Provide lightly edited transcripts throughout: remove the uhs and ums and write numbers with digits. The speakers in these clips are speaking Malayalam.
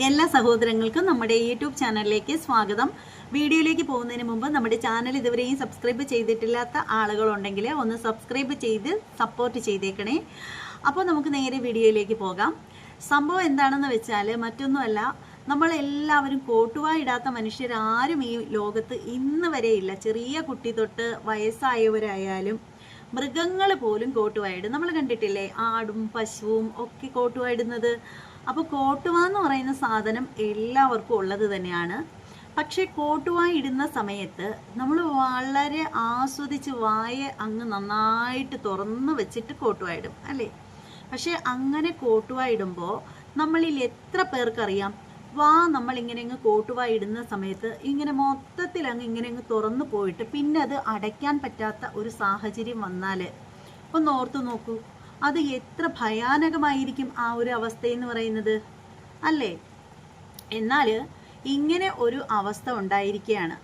എല്ലാ സഹോദരങ്ങൾക്കും നമ്മുടെ യൂട്യൂബ് ചാനലിലേക്ക് സ്വാഗതം. വീഡിയോയിലേക്ക് പോകുന്നതിന് മുമ്പ് നമ്മുടെ ചാനൽ ഇതുവരെയും സബ്സ്ക്രൈബ് ചെയ്തിട്ടില്ലാത്ത ആളുകളുണ്ടെങ്കിൽ ഒന്ന് സബ്സ്ക്രൈബ് ചെയ്ത് സപ്പോർട്ട് ചെയ്തേക്കണേ. അപ്പോൾ നമുക്ക് നേരെ വീഡിയോയിലേക്ക് പോകാം. സംഭവം എന്താണെന്ന് വെച്ചാൽ മറ്റൊന്നുമല്ല, നമ്മളെല്ലാവരും കോട്ടുവായിടാത്ത മനുഷ്യരാരും ഈ ലോകത്ത് ഇന്ന് വരെയില്ല. ചെറിയ കുട്ടി തൊട്ട് വയസ്സായവരായാലും മൃഗങ്ങൾ പോലും കോട്ടുവായിടും. നമ്മൾ കണ്ടിട്ടില്ലേ, ആടും പശുവും ഒക്കെ കോട്ടുവായിടുന്നത്. അപ്പോൾ കോട്ടുവ എന്ന് പറയുന്ന സാധനം എല്ലാവർക്കും ഉള്ളത് തന്നെയാണ്. പക്ഷേ കോട്ടുവായി ഇടുന്ന സമയത്ത് നമ്മൾ വളരെ ആസ്വദിച്ച് വായ അങ്ങ് നന്നായിട്ട് തുറന്ന് വെച്ചിട്ട് കോട്ടുവായിടും അല്ലേ. പക്ഷേ അങ്ങനെ കോട്ടുവായി ഇടുമ്പോൾ നമ്മളിൽ എത്ര പേർക്കറിയാം, നമ്മളിങ്ങനെ അങ്ങ് കോട്ടുവായി ഇടുന്ന സമയത്ത് ഇങ്ങനെ മൊത്തത്തിൽ ഇങ്ങനെ അങ്ങ് തുറന്നു പോയിട്ട് പിന്നെ അത് അടയ്ക്കാൻ പറ്റാത്ത ഒരു സാഹചര്യം വന്നാൽ ഒന്ന് ഓർത്തു നോക്കൂ, അത് എത്ര ഭയാനകമായിരിക്കും ആ ഒരു അവസ്ഥയെന്ന് പറയുന്നത് അല്ലേ. എന്നാൽ ഇങ്ങനെ ഒരു അവസ്ഥ ഉണ്ടായിരിക്കുകയാണ്.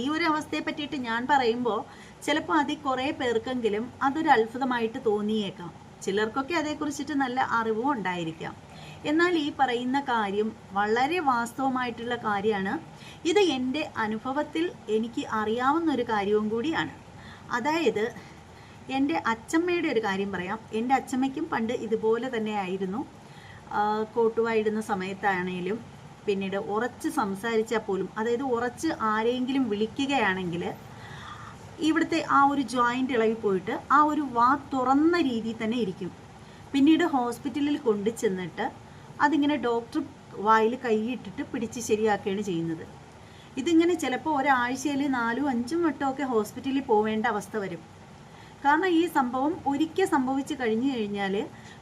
ഈ ഒരു അവസ്ഥയെ പറ്റിയിട്ട് ഞാൻ പറയുമ്പോൾ ചിലപ്പോൾ അതിൽ കുറേ പേർക്കെങ്കിലും അതൊരു അത്ഭുതമായിട്ട് തോന്നിയേക്കാം. ചിലർക്കൊക്കെ അതേക്കുറിച്ചിട്ട് നല്ല അറിവും ഉണ്ടായിരിക്കാം. എന്നാൽ ഈ പറയുന്ന കാര്യം വളരെ വാസ്തവമായിട്ടുള്ള കാര്യമാണ്. ഇത് എൻ്റെ അനുഭവത്തിൽ എനിക്ക് അറിയാവുന്ന ഒരു കാര്യവും കൂടിയാണ്. അതായത് എൻ്റെ അച്ചമ്മയുടെ ഒരു കാര്യം പറയാം. എൻ്റെ അച്ചമ്മയ്ക്കും പണ്ട് ഇതുപോലെ തന്നെ ആയിരുന്നു. കോട്ടുവായിടുന്ന സമയത്താണേലും പിന്നീട് ഉറച്ച് സംസാരിച്ചാൽ പോലും, അതായത് ഉറച്ച് ആരെങ്കിലും വിളിക്കുകയാണെങ്കിൽ ഇവിടുത്തെ ആ ഒരു ജോയിൻ്റ് ഇളകി പോയിട്ട് ആ ഒരു തുറന്ന രീതിയിൽ തന്നെ ഇരിക്കും. പിന്നീട് ഹോസ്പിറ്റലിൽ കൊണ്ടു ചെന്നിട്ട് അതിങ്ങനെ ഡോക്ടർ വായിൽ കൈയിട്ടിട്ട് പിടിച്ച് ശരിയാക്കുകയാണ് ചെയ്യുന്നത്. ഇതിങ്ങനെ ചിലപ്പോൾ ഒരാഴ്ചയിൽ 4-5 വട്ടമൊക്കെ ഹോസ്പിറ്റലിൽ പോവേണ്ട അവസ്ഥ വരും. കാരണം ഈ സംഭവം ഒരിക്കൽ സംഭവിച്ചു കഴിഞ്ഞു കഴിഞ്ഞാൽ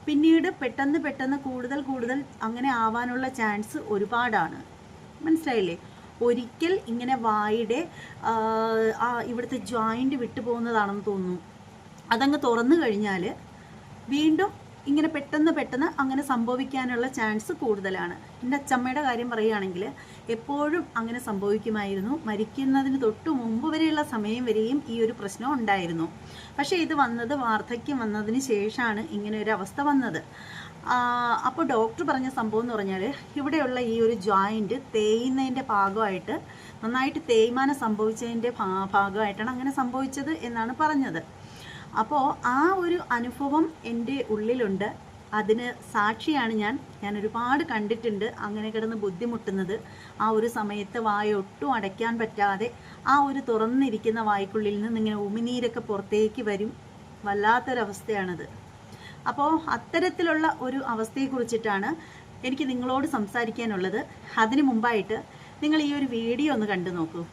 പിന്നീട് പെട്ടെന്ന് കൂടുതൽ അങ്ങനെ ആവാനുള്ള ചാൻസ് ഒരുപാടാണ്. മനസ്സിലായില്ലേ? ഒരിക്കൽ ഇങ്ങനെ വായുടെ ഇവിടുത്തെ ജോയിൻ്റ് വിട്ടു പോകുന്നതാണെന്ന് തോന്നുന്നു. അതങ്ങ് തുറന്നു കഴിഞ്ഞാൽ വീണ്ടും ഇങ്ങനെ പെട്ടെന്ന് അങ്ങനെ സംഭവിക്കാനുള്ള ചാൻസ് കൂടുതലാണ്. എൻ്റെ അച്ചമ്മയുടെ കാര്യം പറയുകയാണെങ്കിൽ എപ്പോഴും അങ്ങനെ സംഭവിക്കുമായിരുന്നു. മരിക്കുന്നതിന് തൊട്ട് മുമ്പ് വരെയുള്ള സമയം വരെയും ഈ ഒരു പ്രശ്നം ഉണ്ടായിരുന്നു. പക്ഷേ ഇത് വന്നത് വാർദ്ധക്യം വന്നതിന് ശേഷമാണ് ഇങ്ങനെ ഒരു അവസ്ഥ വന്നത്. അപ്പോൾ ഡോക്ടർ പറഞ്ഞ സംഭവം എന്ന് പറഞ്ഞാൽ ഇവിടെയുള്ള ഈ ഒരു ജോയിൻ്റ് തേയുന്നതിൻ്റെ ഭാഗമായിട്ട്, നന്നായിട്ട് തേയ്മാനം സംഭവിച്ചതിൻ്റെ ഭാഗമായിട്ടാണ് അങ്ങനെ സംഭവിച്ചത് എന്നാണ് പറഞ്ഞത്. അപ്പോൾ ആ ഒരു അനുഭവം എൻ്റെ ഉള്ളിലുണ്ട്. അതിന് സാക്ഷിയാണ് ഞാൻ ഒരുപാട് കണ്ടിട്ടുണ്ട് അങ്ങനെ കിടന്ന് ബുദ്ധിമുട്ടുന്നത്. ആ ഒരു സമയത്ത് വായ ഒട്ടും അടയ്ക്കാൻ പറ്റാതെ ആ ഒരു തുറന്നിരിക്കുന്ന വായ്ക്കുള്ളിൽ നിന്ന് ഇങ്ങനെ ഉമിനീരൊക്കെ പുറത്തേക്ക് വരും. വല്ലാത്തൊരവസ്ഥയാണത്. അപ്പോൾ അത്തരത്തിലുള്ള ഒരു അവസ്ഥയെക്കുറിച്ചിട്ടാണ് എനിക്ക് നിങ്ങളോട് സംസാരിക്കാനുള്ളത്. അതിനു മുമ്പായിട്ട് നിങ്ങൾ ഈ ഒരു വീഡിയോ ഒന്ന് കണ്ടു നോക്കൂ.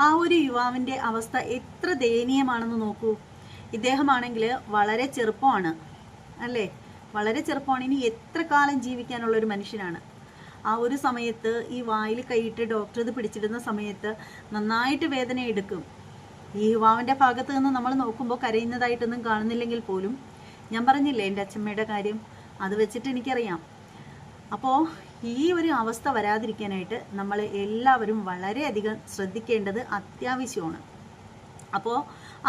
ആ ഒരു യുവാവിൻ്റെ അവസ്ഥ എത്ര ദയനീയമാണെന്ന് നോക്കൂ. ഇദ്ദേഹമാണെങ്കിൽ വളരെ ചെറുപ്പമാണ് അല്ലേ, വളരെ ചെറുപ്പമാണ്. ഇനി എത്ര കാലം ജീവിക്കാനുള്ള ഒരു മനുഷ്യനാണ്. ആ ഒരു സമയത്ത് ഈ വായിൽ കൈയിട്ട് ഡോക്ടർ ഇത് പിടിച്ചിടുന്ന സമയത്ത് നന്നായിട്ട് വേദന എടുക്കും. ഈ യുവാവിൻ്റെ ഭാഗത്ത് നിന്ന് നമ്മൾ നോക്കുമ്പോൾ കരയുന്നതായിട്ടൊന്നും കാണുന്നില്ലെങ്കിൽ പോലും, ഞാൻ പറഞ്ഞില്ലേ എൻ്റെ അച്ഛമ്മയുടെ കാര്യം, അത് വെച്ചിട്ട് എനിക്കറിയാം. അപ്പോൾ ഈ ഒരു അവസ്ഥ വരാതിരിക്കാനായിട്ട് നമ്മൾ എല്ലാവരും വളരെയധികം ശ്രദ്ധിക്കേണ്ടത് അത്യാവശ്യമാണ്. അപ്പോൾ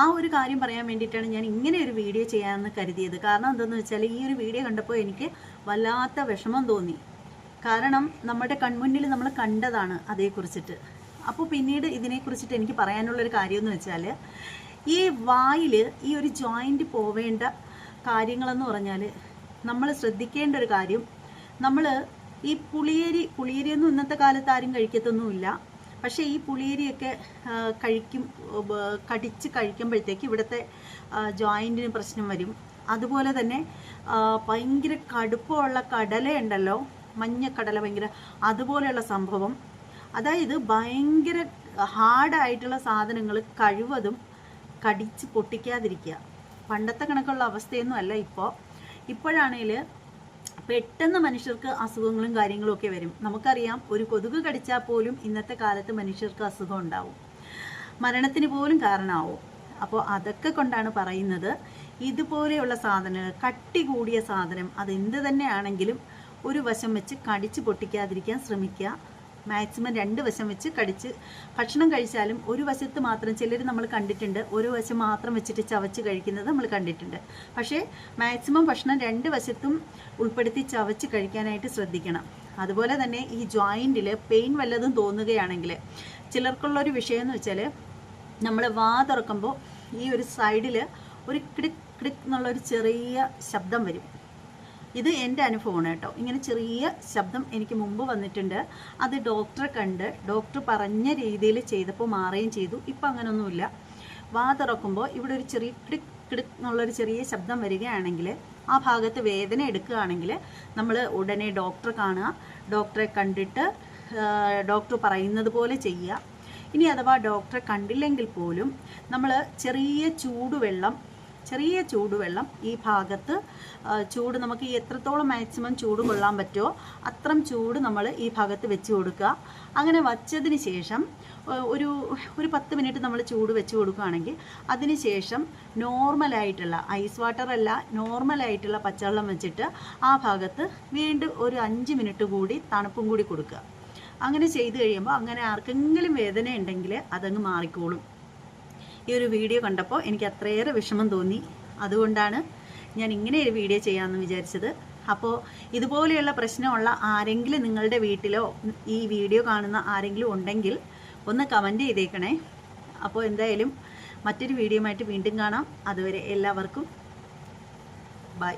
ആ ഒരു കാര്യം പറയാൻ വേണ്ടിയിട്ടാണ് ഞാൻ ഇങ്ങനെ ഒരു വീഡിയോ ചെയ്യാമെന്ന് കരുതിയത്. കാരണം എന്താണെന്ന് വെച്ചാൽ ഈ ഒരു വീഡിയോ കണ്ടപ്പോൾ എനിക്ക് വല്ലാത്ത വിഷമം തോന്നി. കാരണം നമ്മുടെ കൺമുന്നിൽ നമ്മൾ കണ്ടതാണ് അതേക്കുറിച്ചിട്ട്. അപ്പോൾ പിന്നീട് ഇതിനെക്കുറിച്ചിട്ട് എനിക്ക് പറയാനുള്ളൊരു കാര്യമെന്ന് വെച്ചാൽ, ഈ വായിൽ ഈ ഒരു ജോയിൻ്റ് പോവേണ്ട കാര്യങ്ങളെന്ന് പറഞ്ഞാൽ നമ്മൾ ശ്രദ്ധിക്കേണ്ട ഒരു കാര്യം, നമ്മൾ ഈ പുളിയേരിയൊന്നും ഇന്നത്തെ കാലത്ത് ആരും കഴിക്കത്തൊന്നുമില്ല. പക്ഷേ ഈ പുളിയേരിയൊക്കെ കടിച്ച് കഴിക്കുമ്പോഴത്തേക്ക് ഇവിടുത്തെ ജോയിൻറ്റിന് പ്രശ്നം വരും. അതുപോലെ തന്നെ ഭയങ്കര കടുപ്പമുള്ള കടലയുണ്ടല്ലോ, മഞ്ഞക്കടല, ഭയങ്കര അതുപോലെയുള്ള സംഭവം. അതായത് ഭയങ്കര ഹാർഡായിട്ടുള്ള സാധനങ്ങൾ കഴിവതും കടിച്ച് പൊട്ടിക്കാതിരിക്കുക. പണ്ടത്തെ കണക്കുള്ള അവസ്ഥയൊന്നും അല്ല ഇപ്പോഴാണെങ്കിൽ പെട്ടെന്ന് മനുഷ്യർക്ക് അസുഖങ്ങളും കാര്യങ്ങളും ഒക്കെ വരും. നമുക്കറിയാം, ഒരു കൊതുക് കടിച്ചാൽ പോലും ഇന്നത്തെ കാലത്ത് മനുഷ്യർക്ക് അസുഖം ഉണ്ടാവും, മരണത്തിന് പോലും കാരണമാവും. അപ്പോൾ അതൊക്കെ കൊണ്ടാണ് പറയുന്നത്, ഇതുപോലെയുള്ള സാധനങ്ങൾ, കട്ടി കൂടിയ സാധനം, അതെന്ത് തന്നെയാണെങ്കിലും ഒരു വശം വെച്ച് കടിച്ച് പൊട്ടിക്കാതിരിക്കാൻ ശ്രമിക്കുക. മാക്സിമം 2 വശം വെച്ച് കടിച്ച് ഭക്ഷണം കഴിച്ചാലും ഒരു വശത്ത് മാത്രം, ചിലർ നമ്മൾ കണ്ടിട്ടുണ്ട് ഒരു വശം മാത്രം വെച്ചിട്ട് ചവച്ച് കഴിക്കുന്നത് നമ്മൾ കണ്ടിട്ടുണ്ട്. പക്ഷേ മാക്സിമം ഭക്ഷണം 2 വശത്തും ഉൾപ്പെടുത്തി ചവച്ച് കഴിക്കാനായിട്ട് ശ്രദ്ധിക്കണം. അതുപോലെ തന്നെ ഈ ജോയിൻറ്റിൽ പെയിൻ വല്ലതും തോന്നുകയാണെങ്കിൽ, ചിലർക്കുള്ളൊരു വിഷയം എന്ന് വെച്ചാൽ, നമ്മൾ വാ തുറക്കുമ്പോൾ ഈ ഒരു സൈഡിൽ ഒരു ക്ലിക്ക് ക്ലിക്ക് എന്നുള്ളൊരു ചെറിയ ശബ്ദം വരും. ഇത് എൻ്റെ അനുഭവമാണ് കേട്ടോ. ഇങ്ങനെ ചെറിയ ശബ്ദം എനിക്ക് മുമ്പ് വന്നിട്ടുണ്ട്. അത് ഡോക്ടറെ കണ്ട് ഡോക്ടർ പറഞ്ഞ രീതിയിൽ ചെയ്തപ്പോൾ മാറുകയും ചെയ്തു. ഇപ്പം അങ്ങനെയൊന്നുമില്ല. വാ തുറക്കുമ്പോൾ ഇവിടെ ഒരു ചെറിയ ക്ലിക്ക് ക്ലിക്ക് എന്നുള്ളൊരു ചെറിയ ശബ്ദം വരികയാണെങ്കിൽ, ആ ഭാഗത്ത് വേദന എടുക്കുകയാണെങ്കിൽ നമ്മൾ ഉടനെ ഡോക്ടറെ കാണുക. ഡോക്ടറെ കണ്ടിട്ട് ഡോക്ടർ പറയുന്നത് പോലെ ചെയ്യുക. ഇനി അഥവാ ഡോക്ടറെ കണ്ടില്ലെങ്കിൽ പോലും നമ്മൾ ചെറിയ ചൂടുവെള്ളം ഈ ഭാഗത്ത് ചൂട് നമുക്ക് എത്രത്തോളം മാക്സിമം ചൂട് കൊള്ളാൻ പറ്റുമോ അത്രയും ചൂട് നമ്മൾ ഈ ഭാഗത്ത് വെച്ച് കൊടുക്കുക. അങ്ങനെ വച്ചതിന് ശേഷം ഒരു 10 മിനിറ്റ് നമ്മൾ ചൂട് വെച്ച് കൊടുക്കുകയാണെങ്കിൽ, അതിന് ശേഷം നോർമലായിട്ടുള്ള ഐസ് വാട്ടർ അല്ല, നോർമലായിട്ടുള്ള പച്ചവെള്ളം വെച്ചിട്ട് ആ ഭാഗത്ത് വീണ്ടും ഒരു 5 മിനിറ്റ് കൂടി തണുപ്പും കൂടി കൊടുക്കുക. അങ്ങനെ ചെയ്ത് കഴിയുമ്പോൾ, അങ്ങനെ ആർക്കെങ്കിലും വേദന ഉണ്ടെങ്കിൽ അതങ്ങ് മാറിക്കോളും. ഈ ഒരു വീഡിയോ കണ്ടപ്പോൾ എനിക്ക് അത്രയേറെ വിഷമം തോന്നി. അതുകൊണ്ടാണ് ഞാൻ ഇങ്ങനെ ഒരു വീഡിയോ ചെയ്യാമെന്ന് വിചാരിച്ചത്. അപ്പോൾ ഇതുപോലെയുള്ള പ്രശ്നമുള്ള ആരെങ്കിലും നിങ്ങളുടെ വീട്ടിലോ ഈ വീഡിയോ കാണുന്ന ആരെങ്കിലും ഉണ്ടെങ്കിൽ ഒന്ന് കമൻറ്റ് ചെയ്തേക്കണേ. അപ്പോൾ എന്തായാലും മറ്റൊരു വീഡിയോയുമായിട്ട് വീണ്ടും കാണാം. അതുവരെ എല്ലാവർക്കും ബൈ.